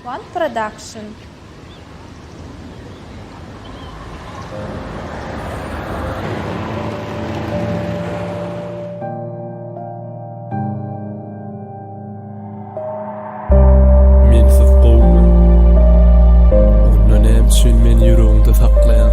One Production. Mensiz gowma. Ondan hem üçün men yüreğimde saklayan.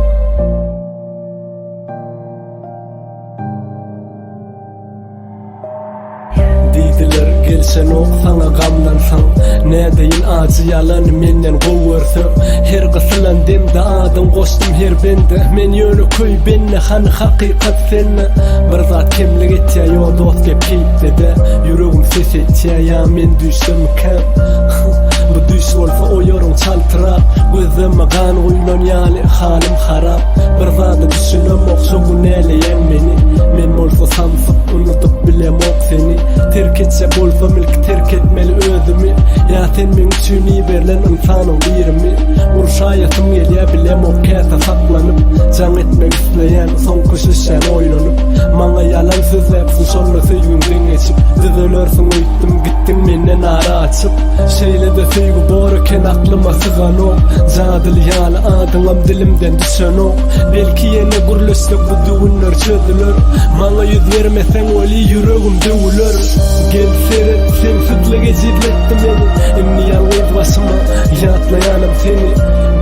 Didiler gelsen ok sana gamlansan, ne deyin acı yalanı menden gowersa. Her kısılan demde adım koştum her bende. Men yönü köy benne han hakikat senne. Bir zat kemlik etya yo dost gep keyiflede. Yüreğim ses etya ya men düştüm kem. Bu düş olsa o yorun çaltırap. Gözüme kan uynon yali halim harap. Bir zatı düşünüm okşogun eleyen meni. Men olsa samsıp unutup bilem ok seni. Terk etse bolsa milk terk etmeli özümü. Ya sen men üçün iyi verilen insanın birimi. Urşayatım gelya bilem ok kese saklanıp. Can etmek isteyen son kuşuşan oynanıp. Mana yalan sözlepsin sonra sevgimden geçip. Düzölörsün uyuttum gittin menden ara açıp. Şeyle de sevgi borken aklıma sığan o. Zadil yalı adınam dilimden düşen o. Belki yine gurlöslük bu düğünler çözülür. Mana yüz vermesen oli yüreğim dövülür. Gel seyret sensizlige cidlettim beni. Inni yalnız başıma yatlayanım seni.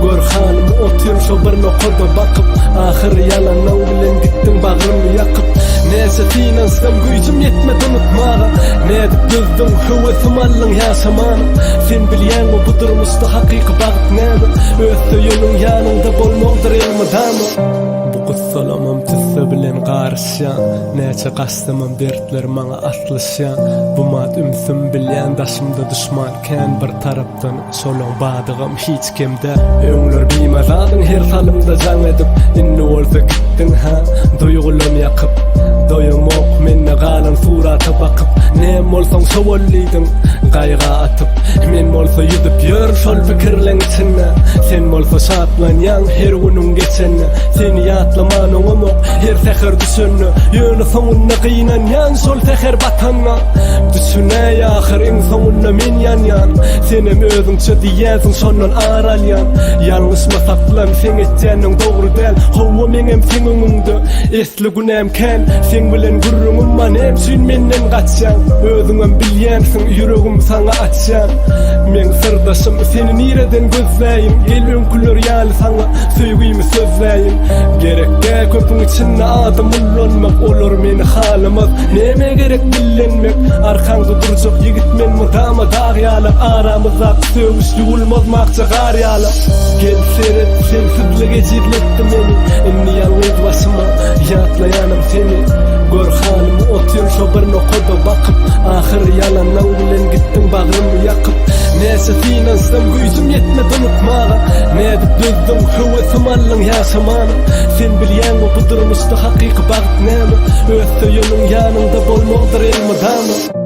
Gör hanım otur şu bir nokoda bakıp. Ahir yalandan bilen gittin bağrımı yakıp. Neyse finansdan gücüm yetmedi unutmağa. Ne edip gözdüm hüvetim allın yaşamanı. Sen bilyen mi bu durmuşta hakiki bağıt neydi? Öz söyünün yanında bolmogdur elmadamı. Bu kıssalamam tüsse bilen qarışyan. Neçe kastamam dertler mana aslışyan. Bu mat ümsüm bilyen daşımda düşmanken. Bir taraftan solon badığım hiç kimde. Öňler biýmezadyn her salymda jan edip. Inni olsa gittin ha duygulam yakıp. Doyumok menne galan surata bakıp. Nem bolsaň şowallydyň gaýga atyp. Men bolsa ýüzüp ýör şol pikirleň içinde. Sen bolsa şatlanýan her günüň geçenne. Seni ýatlaman oňamok her seher düşenne. Ýöne soňunda gynanýan şol seher batanna. Düşünäýär ahiriň soňunda men ýanýan. Senem özüňçe diýäsiň şondan aralýan. Ýalňyşma saklan sen etjäniň dogry däl. Howa meňem seň öňüňde esli günem ken. Sen bilen gurrumum man hem sün menden gaçyan. Özüňem bilýänsiň yüregim sana açyan. Men sırdaşym seni nireden gözläýin. Gelmeň kuller ýaly sana söýgümi sözläýin. Gerekde köpüň içinde adam ullanmak olur meni halymyz. Neme gerek billenmek arkaňda durjak ýigit men mudama dağ ýaly. Aramyzda söwüşli ulmazmakça gar ýaly. Gel seyret sensizlige cidletdim meni. Inni ýalňyz başyma ýatlaýanym seni. Gör halim otur şu bir nokoda bakıp. Ahir yalandan bilen gittin bağrımı yakıp. Neyse finansdan gücüm yetmedi unutmağa. Ne edip gözdüm hüvetim allın yaşamanı. Sen bilyen mi bu durmuşta hakiki bağıt neymi? Öz söyünün yanında bolmogdur elmadamı.